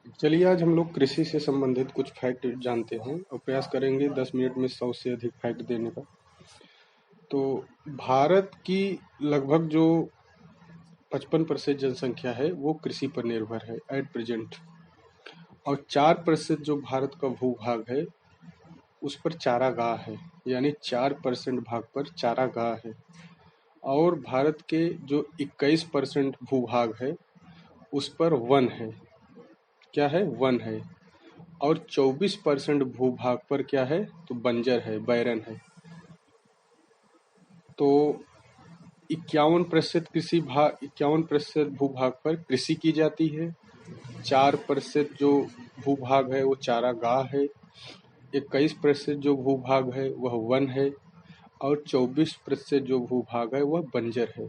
चलिए आज हम लोग कृषि से संबंधित कुछ फैक्ट जानते हैं और प्रयास करेंगे 10 मिनट में 100 से अधिक फैक्ट देने का। तो भारत की लगभग जो 55% जनसंख्या है वो कृषि पर निर्भर है एट प्रेजेंट। और 4% जो भारत का भूभाग है उस पर चारागाह है, यानी 4% भाग पर चारागाह है। और भारत के जो 21% भूभाग है उस पर वन है। क्या है? वन है। और 24% भूभाग पर क्या है? तो बंजर है, बैरन है। तो 51% भूभाग पर कृषि की जाती है। 4% जो भूभाग है वो चारागाह है। 21% जो भूभाग है वह वन है। और 24% जो भूभाग है वह बंजर है।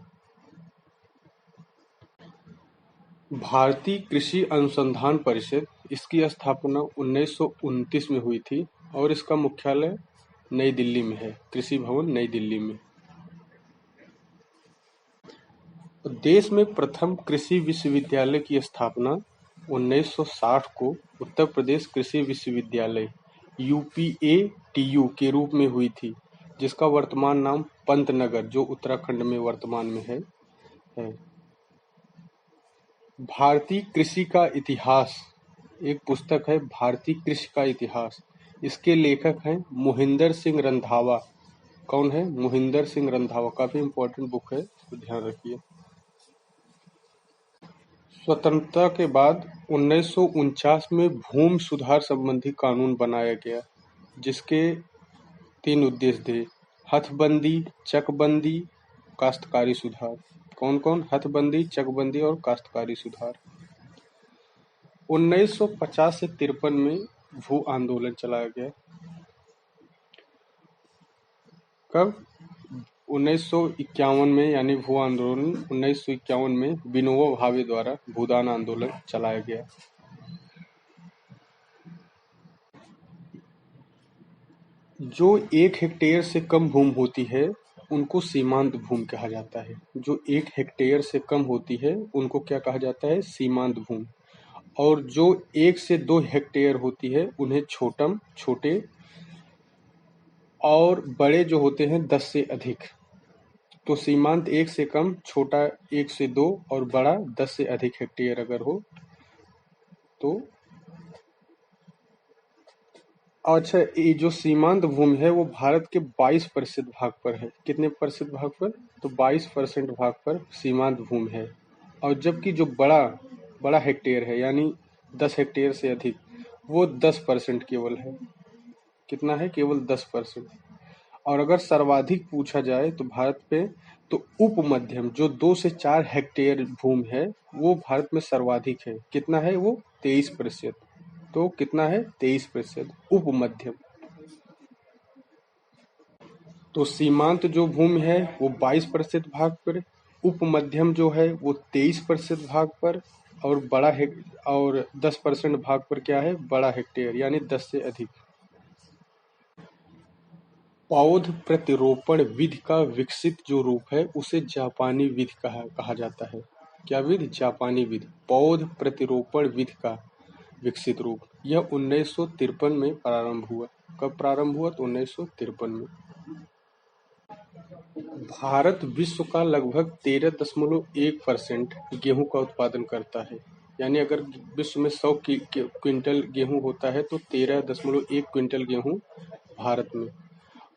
भारतीय कृषि अनुसंधान परिषद, इसकी स्थापना 1929 में हुई थी और इसका मुख्यालय नई दिल्ली में है, कृषि भवन नई दिल्ली में। देश में प्रथम कृषि विश्वविद्यालय की स्थापना 1960 को उत्तर प्रदेश कृषि विश्वविद्यालय UPATU के रूप में हुई थी, जिसका वर्तमान नाम पंतनगर, जो उत्तराखंड में वर्तमान में है। भारतीय कृषि का इतिहास एक पुस्तक है, भारतीय कृषि का इतिहास। इसके लेखक हैं मोहिंदर सिंह रंधावा। कौन है? मोहिंदर सिंह रंधावा। काफी इंपॉर्टेंट बुक है, तो ध्यान रखिए। स्वतंत्रता के बाद 1949 में भूमि सुधार संबंधी कानून बनाया गया, जिसके 3 उद्देश्य थे: हथबंदी, चकबंदी, काश्तकारी सुधार। कौन कौन? हथबंदी, चकबंदी और काश्तकारी सुधार। 1950 से 53 में भू आंदोलन चलाया गया। कब? 1951 में, यानी भू आंदोलन 1951 में विनोबा भावे द्वारा भूदान आंदोलन चलाया गया। जो 1 हेक्टेयर से कम भूमि होती है उनको सीमांत भूमि कहा जाता है। जो 1 हेक्टेयर से कम होती है उनको क्या कहा जाता है? सीमांत भूमि। और जो 1 से 2 हेक्टेयर होती है उन्हें छोटम, छोटे, और बड़े जो होते हैं 10 से अधिक। तो सीमांत 1 से कम, छोटा 1 से 2 और बड़ा 10 से अधिक हेक्टेयर अगर हो तो। अच्छा, ये जो सीमांत भूमि है वो भारत के 22% भाग पर है। कितने प्रतिशत भाग पर? तो 22% भाग पर सीमांत भूमि है। और जबकि जो बड़ा बड़ा हेक्टेयर है, यानी 10 हेक्टेयर से अधिक, वो 10% केवल है। कितना है? केवल 10%। और अगर सर्वाधिक पूछा जाए तो भारत पे, तो उप मध्यम जो 2 से 4 हेक्टेयर भूमि है वो भारत में सर्वाधिक है। कितना है वो? 23%। तो कितना है? 23%। उप मध्यम। तो सीमांत जो भूमि है वो 22% भाग पर, उप मध्यम जो है वो 23% भाग पर, और और 10% भाग पर क्या है? बड़ा हेक्टेयर, यानी 10 से अधिक। पौध प्रतिरोपण विधि का विकसित जो रूप है उसे जापानी विधि कहा जाता है। क्या विधि? जापानी विधि। पौध प्रतिरोपण विधि का विकसित रूप, यह 1953 में प्रारंभ हुआ। कब प्रारंभ हुआ? तो 1953 में। भारत विश्व का लगभग 13.1% गेहूं का उत्पादन करता है। यानी अगर विश्व में 100 क्विंटल गेहूं होता है तो 13.1 क्विंटल गेहूं भारत में।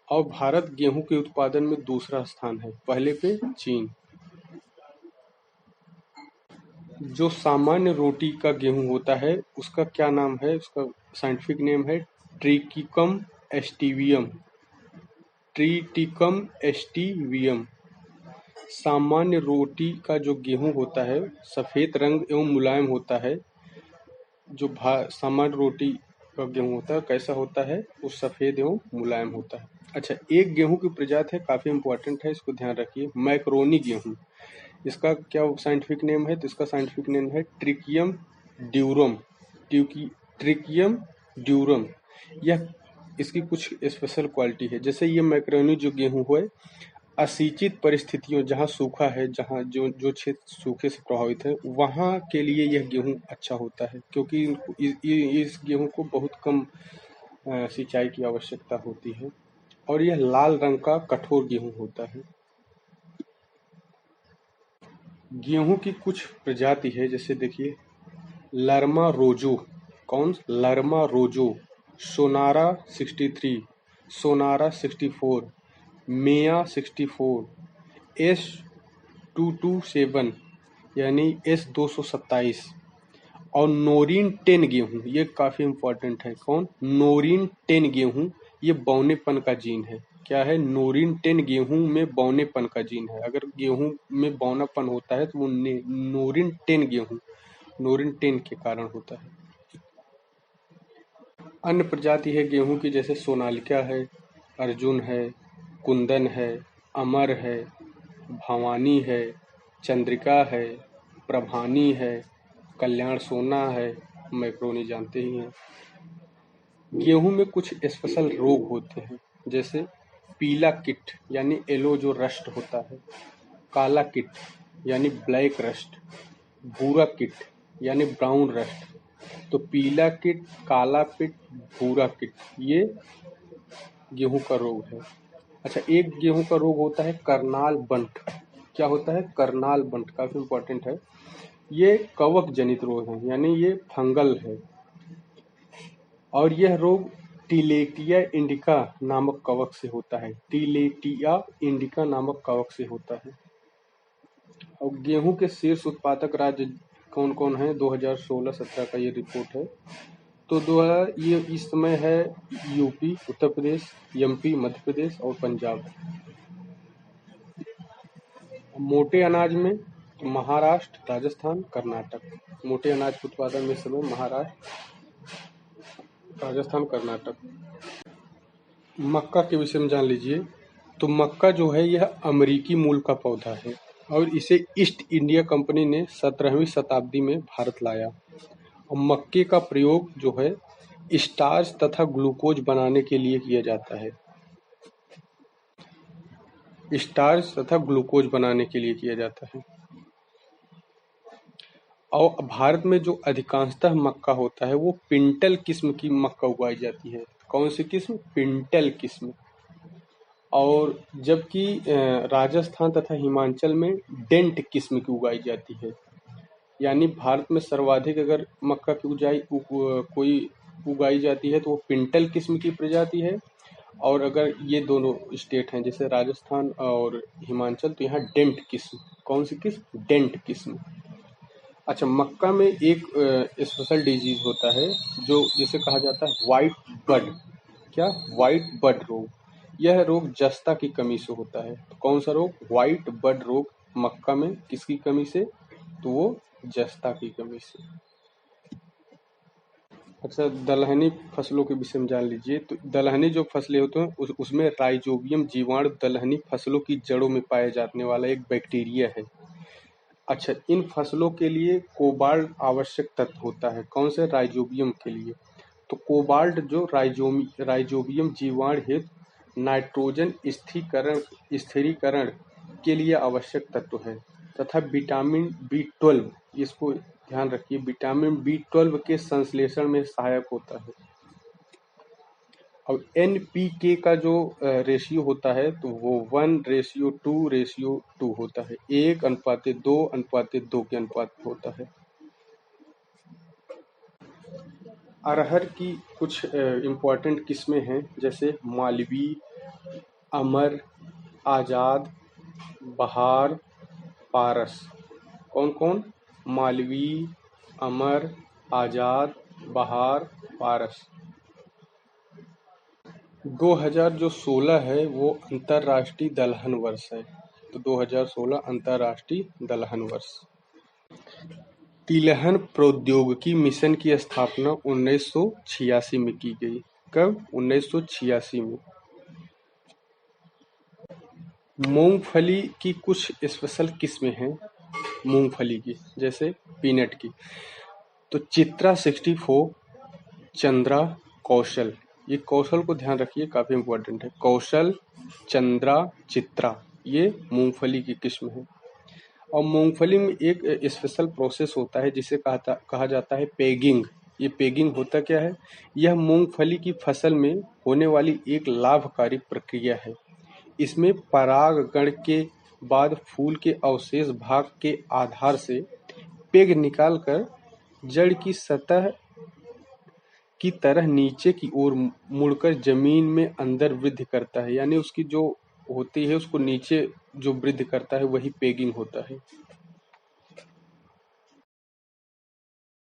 और भारत गेहूं के उत्पादन में दूसरा स्थान है, पहले पे चीन। जो सामान्य रोटी का गेहूं होता है उसका क्या नाम है? उसका साइंटिफिक नेम है ट्रिटिकम एस्टिवियम। ट्रिटिकम एस्टिवियम। सामान्य रोटी का जो गेहूं होता है सफेद रंग एवं मुलायम होता है। जो सामान्य रोटी का गेहूं होता है कैसा होता है? वो सफेद एवं मुलायम होता है। अच्छा, एक गेहूं की प्रजाति है, काफी इंपॉर्टेंट है, इसको ध्यान रखिए, मैक्रोनी गेहूं। इसका क्या साइंटिफिक नेम है? तो इसका साइंटिफिक नेम है ट्रिकियम ड्यूरम। ट्रिकियम ड्यूरम। यह इसकी कुछ स्पेशल क्वालिटी है। जैसे ये मैक्रोनी जो गेहूं है असिंचित परिस्थितियों, जहाँ सूखा है, जहाँ जो जो क्षेत्र सूखे से प्रभावित है, वहाँ के लिए यह गेहूँ अच्छा होता है, क्योंकि इस गेहूँ को बहुत कम सिंचाई की आवश्यकता होती है और यह लाल रंग का कठोर गेहूँ होता है। गेहूँ की कुछ प्रजाति है, जैसे देखिए लरमा रोजो, कौन? लरमा रोजो, सोनारा 63, सोनारा 64, मेया 64, S227 यानी S227 और नोरिन 10 गेहूँ, ये काफी इंपॉर्टेंट है। कौन? नोरिन 10 गेहूँ, ये बौनेपन का जीन है। क्या है? नोरिन 10 गेहूँ में बौनेपन का जीन है। अगर गेहूँ में बौनापन होता है तो वो नोरिन 10 गेहूँ, नोरिन 10 के कारण होता है। अन्य प्रजाति है गेहूँ की, जैसे सोनालिका है, अर्जुन है, कुंदन है, अमर है, भवानी है, चंद्रिका है, प्रभानी है, कल्याण सोना है, मैक्रोनी जानते ही हैं। गेहूं में कुछ स्पेशल रोग होते हैं, जैसे पीला किट यानी येलो जो रस्ट होता है, काला किट यानी ब्लैक रस्ट, भूरा किट यानी ब्राउन रस्ट। तो पीला किट, काला किट, भूरा किट, ये गेहूं का रोग है। अच्छा, एक गेहूं का रोग होता है करनाल बंट। क्या होता है? करनाल बंट, काफी इंपॉर्टेंट है। ये कवक जनित रोग है, यानी ये फंगल है और यह रोग टिलेटिया इंडिका नामक कवक से होता है। टिलेटिया इंडिका नामक कवक से होता है। और गेहूं के शीर्ष उत्पादक राज्य कौन कौन है? 2016-17 का ये रिपोर्ट है। तो ये इस समय है यूपी, उत्तर प्रदेश, एमपी, मध्य प्रदेश और पंजाब। मोटे अनाज में तो महाराष्ट्र, राजस्थान, कर्नाटक। मोटे अनाज के उत्पादन में इस समय महाराष्ट्र, राजस्थान, कर्नाटक। मक्का के विषय में जान लीजिए। तो मक्का जो है यह अमेरिकी मूल का पौधा है और इसे ईस्ट इंडिया कंपनी ने 17वीं शताब्दी में भारत लाया। और मक्के का प्रयोग जो है स्टार्च तथा ग्लूकोज बनाने के लिए किया जाता है। स्टार्च तथा ग्लूकोज बनाने के लिए किया जाता है। और भारत में जो अधिकांशतः मक्का होता है वो पिंटल किस्म की मक्का उगाई जाती है। कौन सी किस्म? पिंटल किस्म। और जबकि राजस्थान तथा हिमाचल में डेंट किस्म की उगाई जाती है। यानी भारत में सर्वाधिक अगर मक्का की कोई उगाई जाती है तो वो पिंटल किस्म की प्रजाति है। और अगर ये दोनों स्टेट हैं जैसे राजस्थान और हिमाचल, तो यहाँ डेंट किस्म। कौन सी किस्म? डेंट किस्म। अच्छा, मक्का में एक स्पेशल डिजीज होता है जो जिसे कहा जाता है व्हाइट बड। क्या? व्हाइट बड रोग। यह रोग जस्ता की कमी से होता है। तो कौन सा रोग? व्हाइट बड रोग मक्का में किसकी कमी से? तो वो जस्ता की कमी से। अच्छा, दलहनी फसलों के विषय में जान लीजिए। तो दलहनी जो फसलें होते हैं उसमें राइजोबियम जीवाणु दलहनी फसलों की जड़ों में पाए जाने वाला एक बैक्टीरिया है। अच्छा, इन फसलों के लिए कोबाल्ट आवश्यक तत्व होता है। कौन से? राइजोबियम के लिए। तो कोबाल्ट जो राइजोबियम जीवाणु हेतु नाइट्रोजन स्थिरीकरण के लिए आवश्यक तत्व है तथा विटामिन B12, इसको ध्यान रखिए, विटामिन B12 के संश्लेषण में सहायक होता है। और NPK का जो रेशियो होता है तो वो 1:2:2 होता है। 1:2:2 के अनुपात में होता है। अरहर की कुछ इम्पोर्टेंट किस्में हैं, जैसे मालवी, अमर, आजाद, बहार, पारस। कौन कौन? मालवी, अमर, आजाद, बहार, पारस। 2016 है वो अंतर्राष्ट्रीय दलहन वर्ष है। तो 2016 अंतर्राष्ट्रीय दलहन वर्ष। तिलहन प्रौद्योगिकी मिशन की स्थापना 1986 में की गई। कब? 1986 में। मूंगफली की कुछ स्पेशल किस्में हैं मूंगफली की, जैसे पीनट की। तो चित्रा 64, चंद्रा, कौशल। ये कौशल को ध्यान रखिए, काफी इंपॉर्टेंट है। कौशल, चंद्रा, चित्रा, ये मूंगफली की किस्म है। और मूंगफली में एक स्पेशल प्रोसेस होता है जिसे कहा जाता है पेगिंग। ये पेगिंग होता क्या है? यह मूंगफली की फसल में होने वाली एक लाभकारी प्रक्रिया है। इसमें परागण के बाद फूल के अवशेष भाग के आधार से पेग निकालकर जड़ की सतह की तरह नीचे की ओर मुड़कर जमीन में अंदर वृद्धि करता है। यानी उसकी जो होती है उसको नीचे जो वृद्धि करता है वही पेगिंग होता है।